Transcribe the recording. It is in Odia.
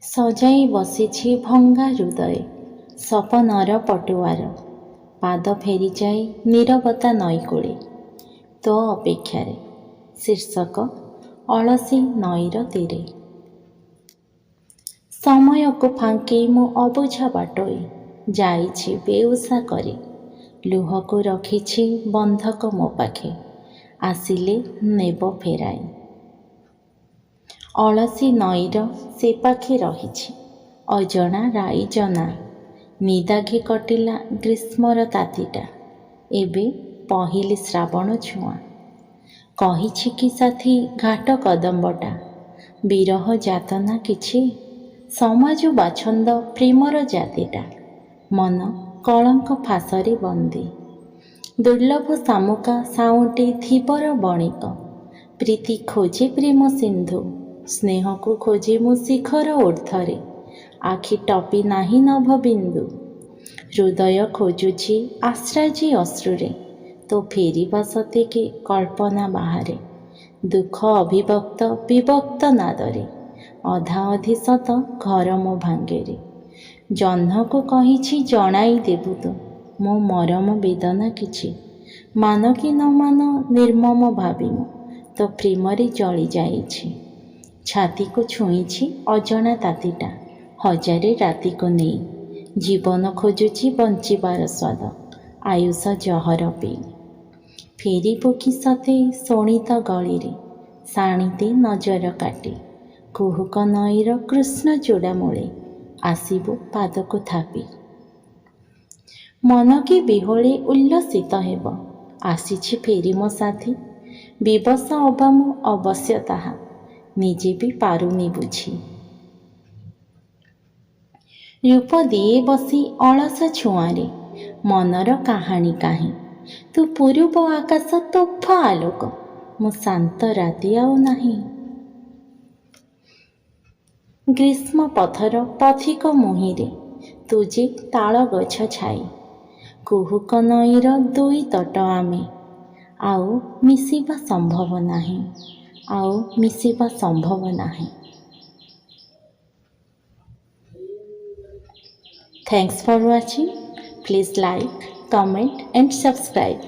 ସଜାଇ ବସିଛି ଭଙ୍ଗା ହୃଦୟ ସପନର ପଟୁଆର। ପାଦ ଫେରିଯାଏ ନୀରବତା ନଈକୂଳେ ତୋ ଅପେକ୍ଷାରେ। ଶୀର୍ଷକ ଅଳସୀ ନଈର ତୀରେ। ସମୟକୁ ଫାଙ୍କି ମୁଁ ଅବୁଝା ବାଟୋଇ ଯାଇଛି ବେଉସା କରି। ଲୁହକୁ ରଖିଛି ବନ୍ଧକ ମୋ ପାଖେ, ଆସିଲେ ନେବ ଫେରାଇ। ଅଳସୀ ନଈର ସେ ପାଖେ ରହିଛି ଅଜଣା ରାଇଜନା। ନିଦାଘି କଟିଲା ଗ୍ରୀଷ୍ମର ତାତିଟା, ଏବେ ପହିଲି ଶ୍ରାବଣ ଛୁଆଁ। କହିଛି କି ସାଥୀ ଘାଟ କଦମ୍ବଟା, ବିରହ ଯାତନା କିଛି। ସମାଜ ବାଛନ୍ଦ ପ୍ରେମର ଜାତିଟା, ମନ କଳଙ୍କ ଫାଶରେ ବନ୍ଦୀ। ଦୁର୍ଲଭ ଶାମୁକା ସାଉଁଟି ଧୀବର ବଣିକ, ପ୍ରୀତି ଖୋଜେ ପ୍ରେମ ସିନ୍ଧୁ। ସ୍ନେହକୁ ଖୋଜେ ମୁଁ ଶିଖର ଊର୍ଦ୍ଧ୍ୱରେ, ଆଖି ଟପି ନାହିଁ ନଭବିନ୍ଦୁ। ହୃଦୟ ଖୋଜୁଛି ଆଶ୍ରାଜି ଅଶ୍ରୁରେ, ତୋ ଫେରିବା ସତେକି କଳ୍ପନା ବାହାରେ। ଦୁଃଖ ଅଭିବ୍ୟକ୍ତ ବିଭକ୍ତ ନାଦରେ, ଅଧା ଅଧି ସତ ଘର ମୋ ଭାଙ୍ଗେରେ। ଜହ୍ନକୁ କହିଛି ଜଣାଇ ଦେବୁ ତୁ ମୋ ମରମ ବେଦନା କିଛି। ମାନ କି ନ ମାନ ନିର୍ମମ ଭାବି ମୁଁ ତୋ ପ୍ରେମରେ ଜଳି ଯାଇଛି। ଛାତିକୁ ଛୁଇଁଛି ଅଜଣା ତାତିଟା, ହଜାରେ ରାତିକୁ ନେଇ। ଜୀବନ ଖୋଜୁଛି ବଞ୍ଚିବାର ସ୍ୱାଦ, ଆୟୁଷ ଜହର ପିଇ। ଫେରିବୁ କି ସତେ ଶୋଣିତ ଗଳିରେ, ଶାଣିତେ ନଜର କାଟି। କୁହୁକ ନଈର କୃଷ୍ଣ ଚୂଡ଼ା ମୂଳେ, ଆସିବୁ ପାଦକୁ ଥାପି। ମନ କି ବିହୋଳେ ଉଲ୍ଲସିତ ହେବ, ଆସିଛି ଫେରି ମୋ ସାଥୀ। ବିବଶ ଅବା ମୁଁ ଅବଶ୍ୟ ତାହା, ନିଜେ ବି ପାରୁନି ବୁଝି। ରୂପ ଦିଏ ବସି ଅଳସ ଛୁଆଁରେ, ମନର କାହାଣୀ କାହିଁ। ତୁ ପୂରୁବ ଆକାଶ ତୋଫା ଆଲୋକ, ମୁଁ ଶାନ୍ତ ରାତି ଆଉ ନାହିଁ। ଗ୍ରୀଷ୍ମ ପଥର ପଥିକ ମୁହିଁରେ, ତୁ ଯେ ତାଳ ଗଛ ଛାଇ। କୁହୁକ ନଈର ଦୁଇ ତଟ ଆମେ, ଆଉ ମିଶିବା ସମ୍ଭବ ନାହିଁ, ଆଉ ମିଶିବା ସମ୍ଭବ ନାହିଁ। Thanks for watching. Please like, comment and subscribe.